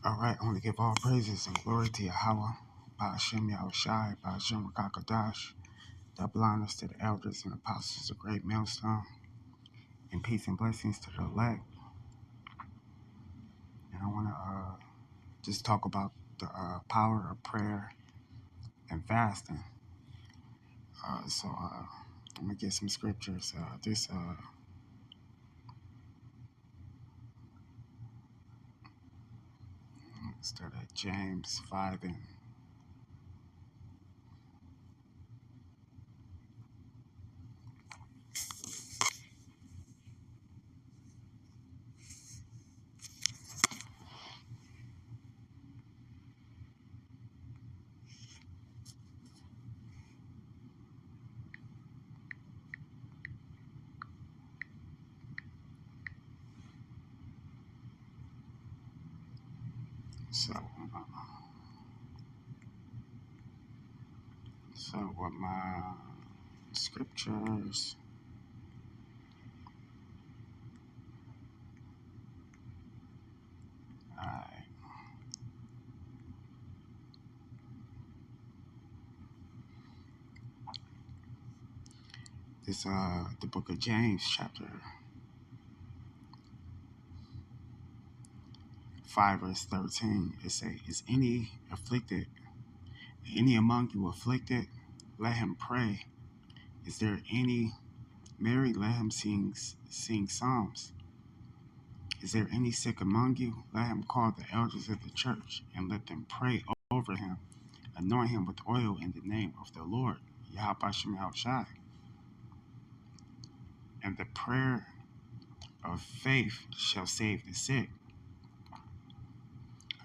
All right, I want to give all praises and glory to Yahweh, Ba'ashem Yahushai, Ba'ashem Rakakadash, double honors to the elders and apostles of Great Millstone, and peace and blessings to the elect. And I want to just talk about the power of prayer and fasting. So I'm going to get some scriptures. This start at James 5 and so. So what my scriptures. Alright. This the book of James, chapter 5, verse 13. It say, "Is any among you afflicted? Let him pray. Is there any married? Let him sing psalms. Is there any sick among you? Let him call the elders of the church, and let them pray over him, anoint him with oil in the name of the Lord, Yahweh Shem Shai. And the prayer of faith shall save the sick."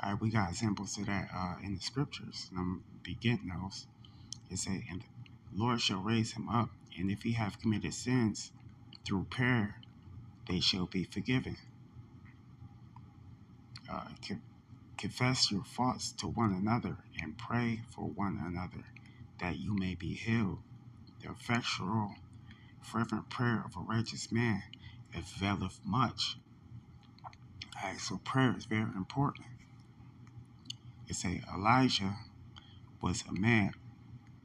All right, we got examples of that in the scriptures. And I'm beginning those. It say, "And the Lord shall raise him up, and if he have committed sins through prayer, they shall be forgiven. Confess your faults to one another, and pray for one another, that you may be healed. The effectual, fervent prayer of a righteous man availeth much." All right, so prayer is very important. It say Elijah was a man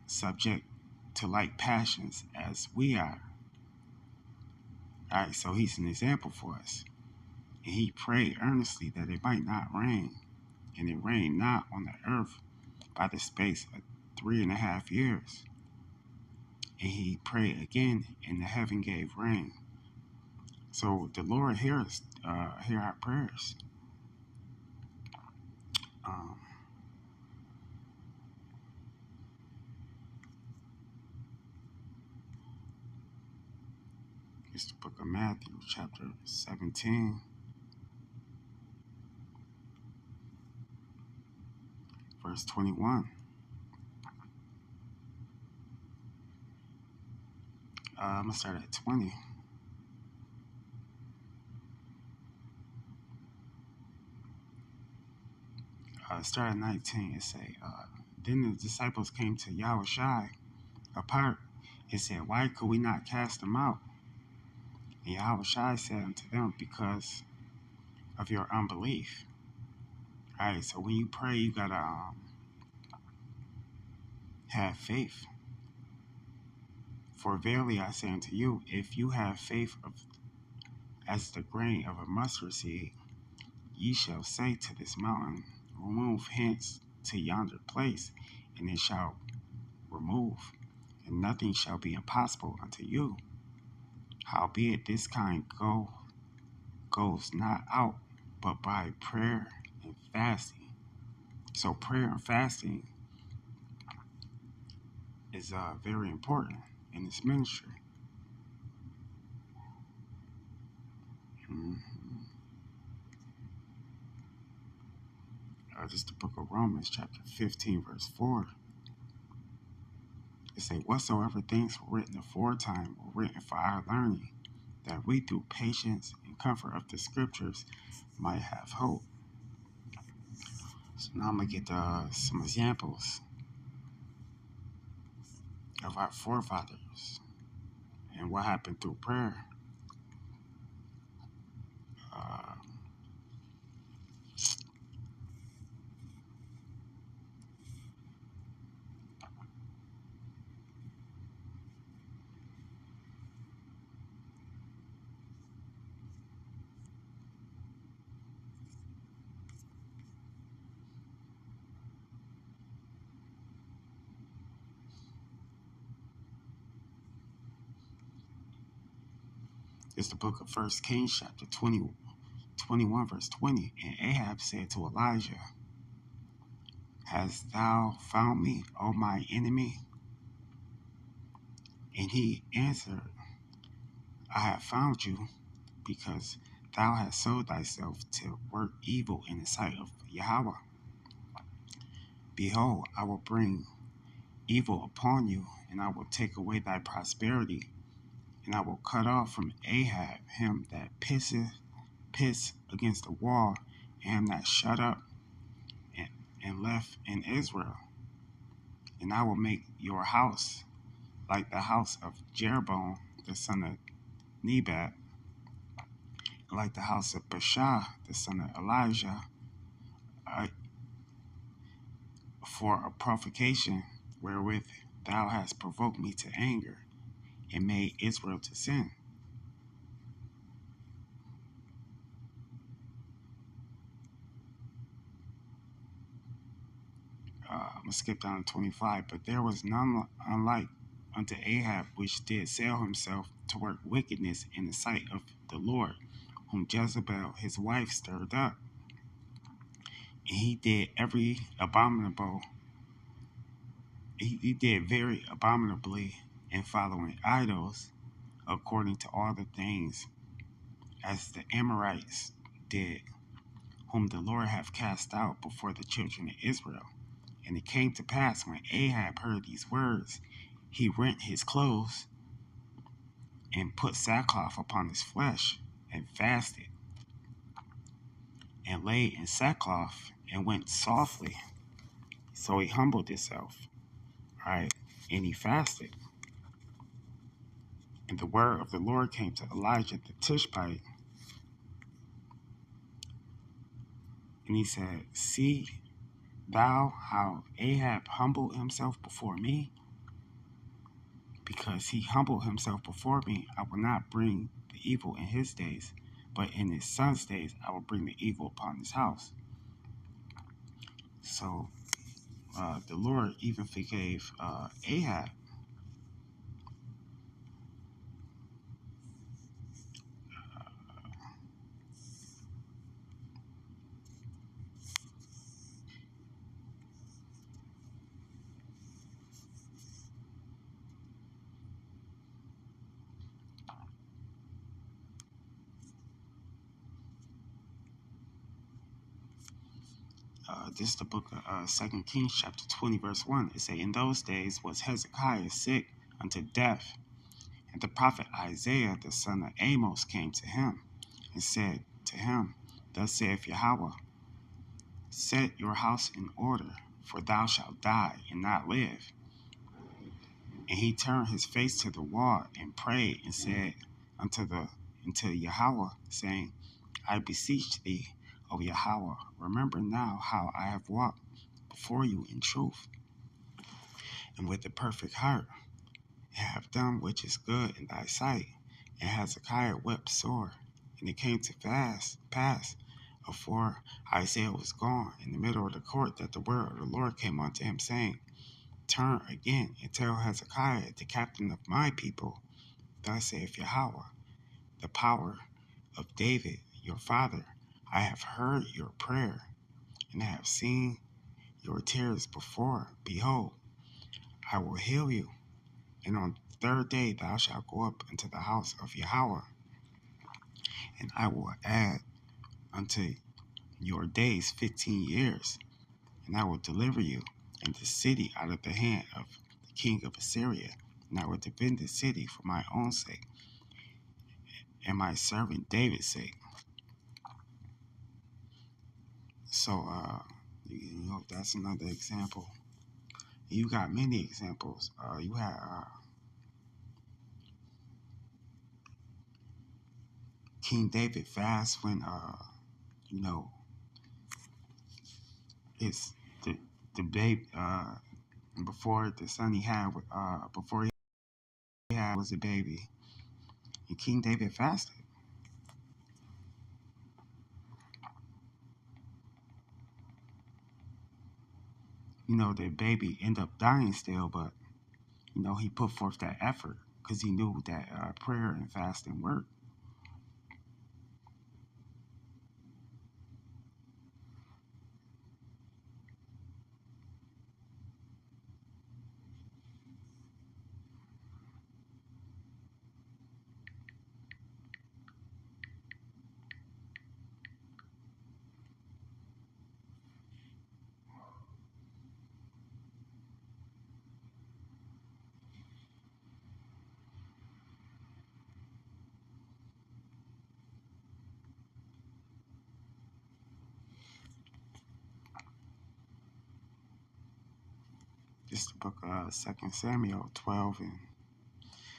subject to like passions as we are. All right, so he's an example for us. And he prayed earnestly that it might not rain, and it rained not on the earth by the space of 3.5 years. And he prayed again, and the heaven gave rain. So the Lord hears our prayers. It's the book of Matthew, chapter 17, verse 21. I'm going to start at 20. Start at 19. It say, "Then the disciples came to Yahushai apart and said, Why could we not cast them out? And Yahushai said unto them, Because of your unbelief." All right, so when you pray, you got to have faith. "For verily I say unto you, if you have faith as the grain of a mustard seed, ye shall say to this mountain, Remove hence to yonder place, and it shall remove, and nothing shall be impossible unto you. Howbeit this kind goes not out but by prayer and fasting." So prayer and fasting is very important in this ministry. This is the book of Romans, chapter 15, verse 4. It say, "Whatsoever things were written aforetime were written for our learning, that we through patience and comfort of the scriptures might have hope." So now I'm going to get some examples of our forefathers and what happened through prayer. It's the book of First Kings, chapter 21, verse 20. And Ahab said to Elijah, Hast thou found me, O my enemy? And he answered, I have found you, because thou hast sold thyself to work evil in the sight of Yahweh. Behold, I will bring evil upon you, and I will take away thy prosperity, and I will cut off from Ahab him that piss against the wall, and him that shut up and left in Israel. And I will make your house like the house of Jeroboam the son of Nebat, like the house of Baasha the son of Elijah, for a provocation wherewith thou hast provoked me to anger, and made Israel to sin. I'm going to skip down to 25. But there was none unlike unto Ahab, which did sell himself to work wickedness in the sight of the Lord, whom Jezebel his wife stirred up. And he did very abominably in following idols, according to all the things as the Amorites did, whom the Lord hath cast out before the children of Israel. And it came to pass, when Ahab heard these words, he rent his clothes and put sackcloth upon his flesh, and fasted, and lay in sackcloth, and went softly. So he humbled himself, right? And he fasted. And the word of the Lord came to Elijah the Tishbite, and he said, See thou how Ahab humbled himself before me? Because he humbled himself before me, I will not bring the evil in his days, but in his son's days I will bring the evil upon his house. So the Lord even forgave Ahab. This is the book of 2 Kings, chapter 20, verse 1. It says, In those days was Hezekiah sick unto death, and the prophet Isaiah the son of Amos came to him, and said to him, Thus saith Yahweh, Set your house in order, for thou shalt die and not live. And he turned his face to the wall and prayed and said unto Yahweh, saying, I beseech thee, O Yahweh, remember now how I have walked before you in truth, and with a perfect heart, and have done which is good in thy sight. And Hezekiah wept sore. And it came to pass, afore Isaiah was gone in the middle of the court, that the word of the Lord came unto him, saying, Turn again and tell Hezekiah, the captain of my people, Thus saith Yahweh, the power of David your father, I have heard your prayer, and I have seen your tears before. Behold, I will heal you, and on the third day thou shalt go up into the house of Yahweh, and I will add unto your days 15 years, and I will deliver you and the city out of the hand of the king of Assyria, and I will defend the city for my own sake and my servant David's sake. So, that's another example. You got many examples. You had King David fast when, it's the babe before the son he had before he had was a baby, and King David fasted. The baby ended up dying still, but he put forth that effort because he knew that prayer and fasting worked. This is the book of 2 Samuel 12 and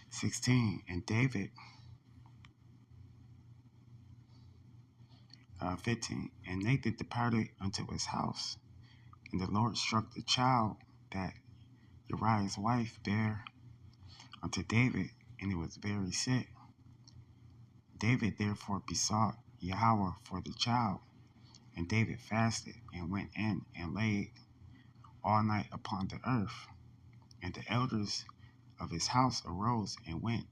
16. And David, 15. And Nathan departed unto his house. And the Lord struck the child that Uriah's wife bare unto David, and it was very sick. David therefore besought Yahweh for the child. And David fasted and went in and lay all night upon the earth. And the elders of his house arose and went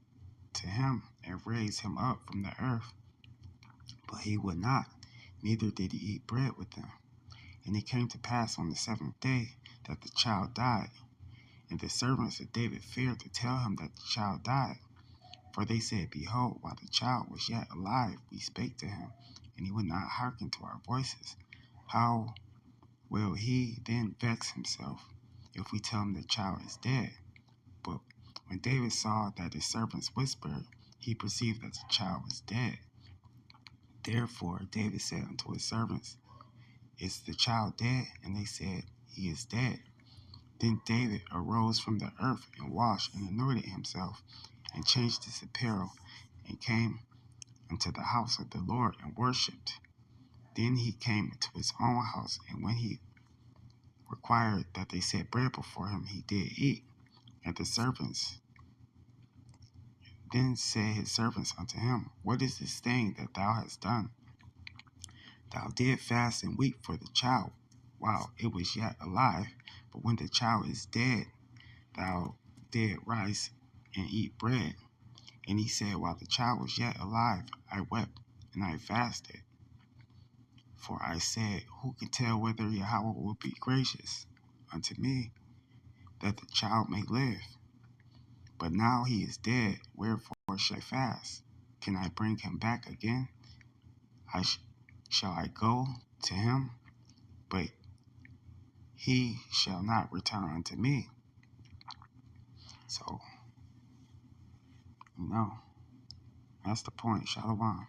to him and raised him up from the earth. But he would not, neither did he eat bread with them. And it came to pass on the seventh day that the child died. And the servants of David feared to tell him that the child died. For they said, Behold, while the child was yet alive, we spake to him, and he would not hearken to our voices. How will he then vex himself if we tell him the child is dead? But when David saw that his servants whispered, he perceived that the child was dead. Therefore David said unto his servants, Is the child dead? And they said, He is dead. Then David arose from the earth and washed and anointed himself and changed his apparel and came unto the house of the Lord and worshipped. Then he came into his own house, and when he required that they set bread before him, he did eat. And the servants then said his servants unto him, What is this thing that thou hast done? Thou didst fast and weep for the child while it was yet alive, but when the child is dead, thou did rise and eat bread. And he said, While the child was yet alive, I wept and I fasted. For I said, Who can tell whether Yahweh will be gracious unto me, that the child may live? But now he is dead, wherefore shall I fast? Can I bring him back again? Shall I go to him? But he shall not return unto me. So, that's the point. Shalom.